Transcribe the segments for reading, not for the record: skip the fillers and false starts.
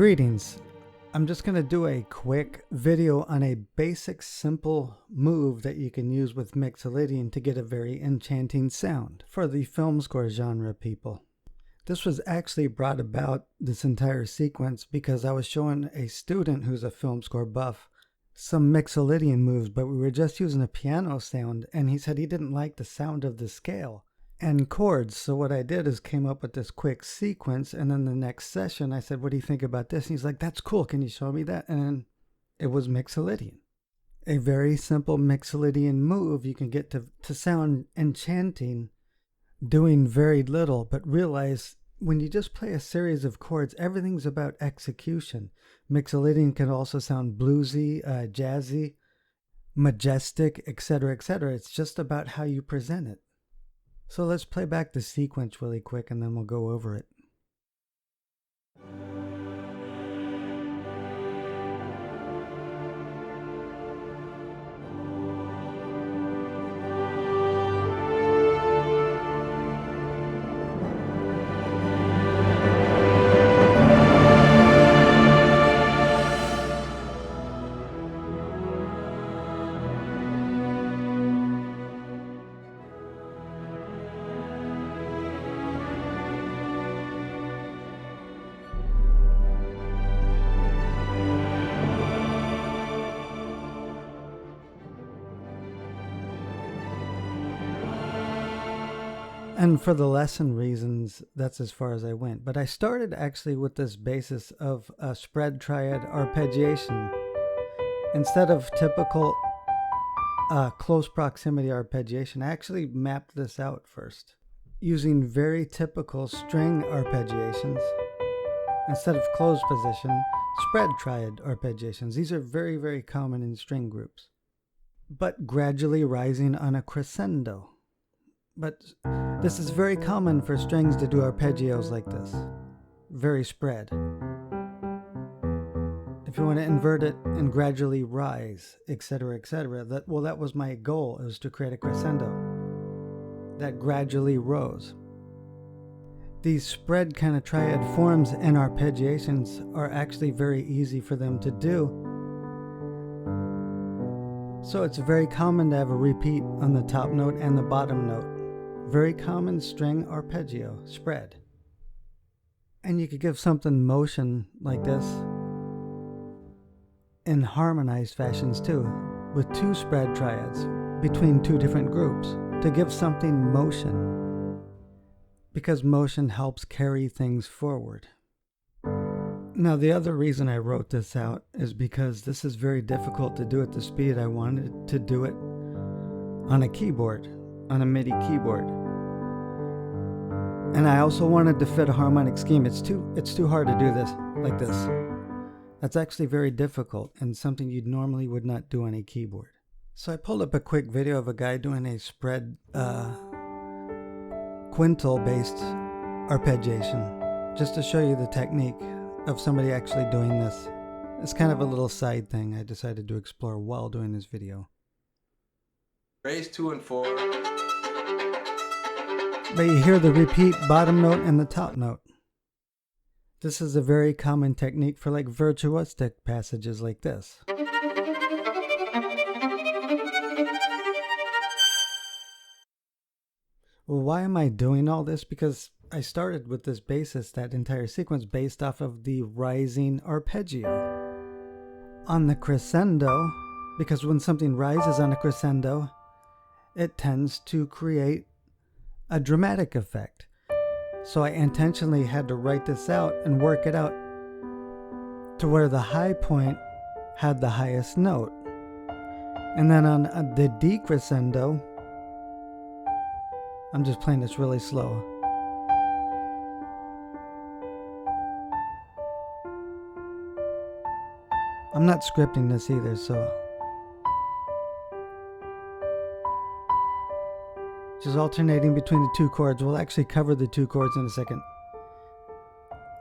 Greetings. I'm just going to do a quick video on a basic simple move that you can use with Mixolydian to get a very enchanting sound for the film score genre people. This was actually brought about, this entire sequence, because I was showing a student who's a film score buff some Mixolydian moves, but we were just using a piano sound, and he said he didn't like the sound of the scale and chords. So what I did is came up with this quick sequence, and then the next session I said, what do you think about this? And he's like, that's cool, can you show me that? And then it was Mixolydian. A very simple Mixolydian move you can get to sound enchanting doing very little, but realize when you just play a series of chords, everything's about execution. Mixolydian can also sound bluesy, jazzy, majestic, etc., etc. It's just about how you present it. So let's play back the sequence really quick and then we'll go over it. And for the lesson reasons, that's as far as I went. But I started actually with this basis of a spread triad arpeggiation. Instead of typical close proximity arpeggiation, I actually mapped this out first using very typical string arpeggiations. Instead of closed position, spread triad arpeggiations. These are very, very common in string groups, but gradually rising on a crescendo. But this is very common for strings to do arpeggios like this. Very spread. If you want to invert it and gradually rise, etc., etc., that was my goal, is to create a crescendo that gradually rose. These spread kind of triad forms and arpeggiations are actually very easy for them to do. So it's very common to have a repeat on the top note and the bottom note. Very common string arpeggio, spread. And you could give something motion like this in harmonized fashions too, with two spread triads between two different groups to give something motion, because motion helps carry things forward. Now the other reason I wrote this out is because this is very difficult to do at the speed I wanted to do it on a keyboard, on a MIDI keyboard. And I also wanted to fit a harmonic scheme. It's too hard to do this like this. That's actually very difficult and something you normally would not do on a keyboard. So I pulled up a quick video of a guy doing a spread quintal based arpeggiation, just to show you the technique of somebody actually doing this. It's kind of a little side thing I decided to explore while doing this video. Raise 2 and 4. But you hear the repeat bottom note and the top note. This is a very common technique for like virtuosic passages like this. Well, why am I doing all this? Because I started with this basis, that entire sequence, based off of the rising arpeggio. On the crescendo, because when something rises on a crescendo, it tends to create a dramatic effect. So I intentionally had to write this out and work it out to where the high point had the highest note. And then on the decrescendo, I'm just playing this really slow. I'm not scripting this either, so just alternating between the two chords. We'll actually cover the two chords in a second.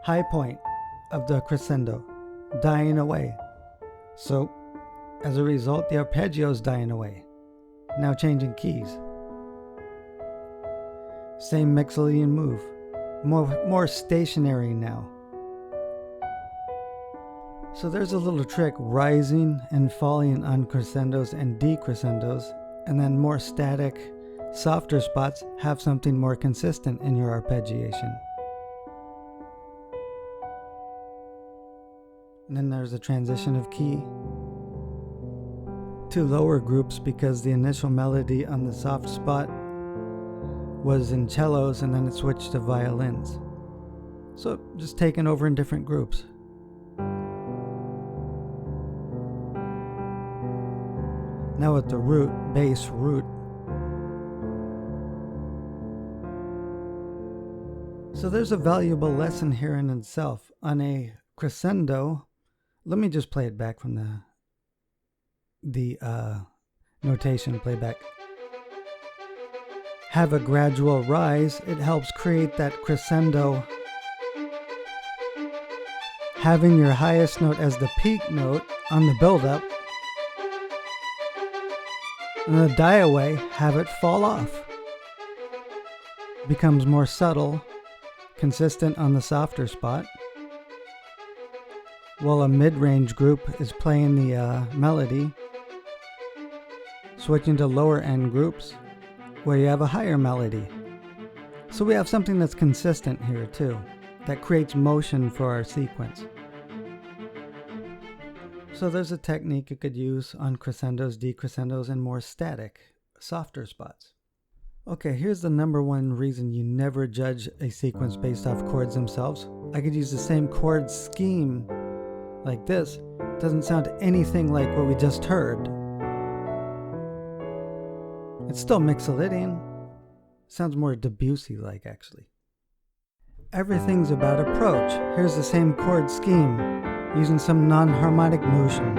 High point of the crescendo, dying away. So, as a result, the arpeggio is dying away. Now changing keys. Same Mixolydian move. More stationary now. So there's a little trick, rising and falling on crescendos and decrescendos, and then more static, softer spots have something more consistent in your arpeggiation. And then there's a transition of key to lower groups because the initial melody on the soft spot was in cellos and then it switched to violins. So just taken over in different groups. Now at the root, bass root. So there's a valuable lesson here in itself. On a crescendo, let me just play it back from the notation playback. Have a gradual rise. It helps create that crescendo. Having your highest note as the peak note on the build-up, and the die away, have it fall off. Becomes more subtle, consistent on the softer spot, while a mid-range group is playing the melody, switching to lower end groups where you have a higher melody. So we have something that's consistent here too, that creates motion for our sequence. So there's a technique you could use on crescendos, decrescendos, and more static, softer spots. Okay, here's the number one reason you never judge a sequence based off chords themselves. I could use the same chord scheme like this. It doesn't sound anything like what we just heard. It's still Mixolydian. Sounds more Debussy-like, actually. Everything's about approach. Here's the same chord scheme, using some non-harmonic motion.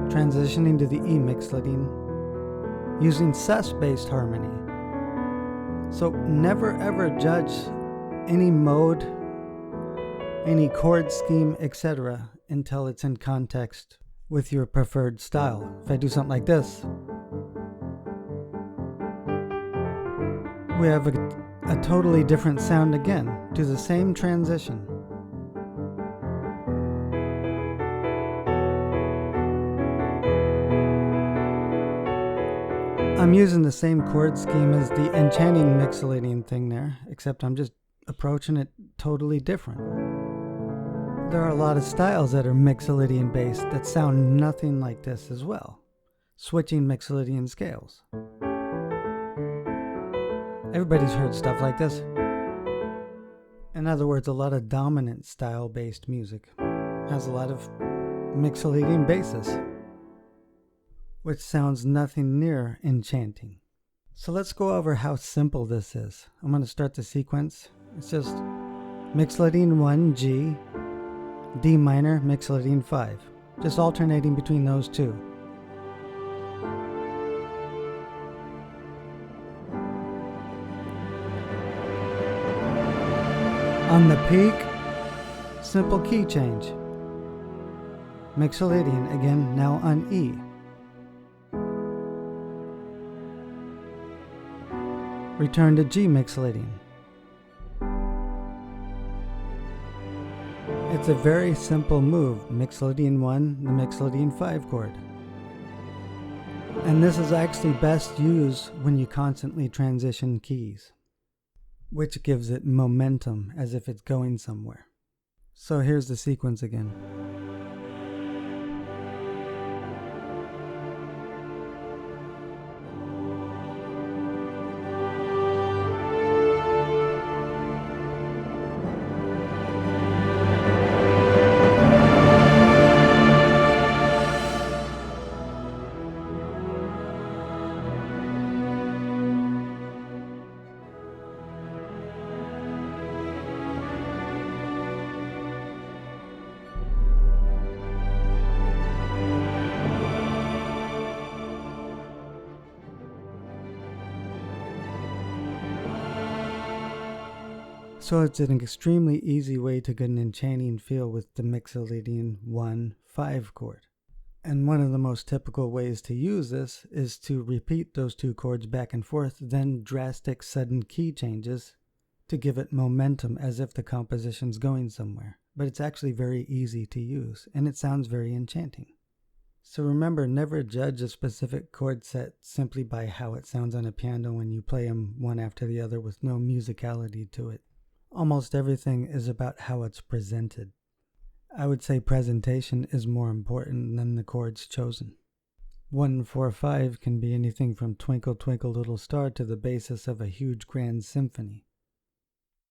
Transitioning to the E Mixolydian, using sus-based harmony. So never ever judge any mode, any chord scheme, etc. until it's in context with your preferred style. If I do something like this, we have a totally different sound again. Do the same transition. I'm using the same chord scheme as the enchanting Mixolydian thing there, except I'm just approaching it totally different. There are a lot of styles that are Mixolydian based that sound nothing like this as well. Switching Mixolydian scales. Everybody's heard stuff like this. In other words, a lot of dominant style based music has a lot of Mixolydian basses, which sounds nothing near enchanting. So let's go over how simple this is. I'm going to start the sequence. It's just Mixolydian 1, G, D minor, Mixolydian 5. Just alternating between those two. On the peak, simple key change. Mixolydian again, now on E. Return to G Mixolydian. It's a very simple move, Mixolydian 1, the Mixolydian 5 chord. And this is actually best used when you constantly transition keys, which gives it momentum as if it's going somewhere. So here's the sequence again. So it's an extremely easy way to get an enchanting feel with the Mixolydian 1-5 chord. And one of the most typical ways to use this is to repeat those two chords back and forth, then drastic sudden key changes to give it momentum as if the composition's going somewhere. but it's actually very easy to use, and it sounds very enchanting. So remember, never judge a specific chord set simply by how it sounds on a piano when you play them one after the other with no musicality to it. Almost everything is about how it's presented. I would say presentation is more important than the chords chosen. 1, 4, 5 can be anything from Twinkle Twinkle Little Star to the basis of a huge grand symphony.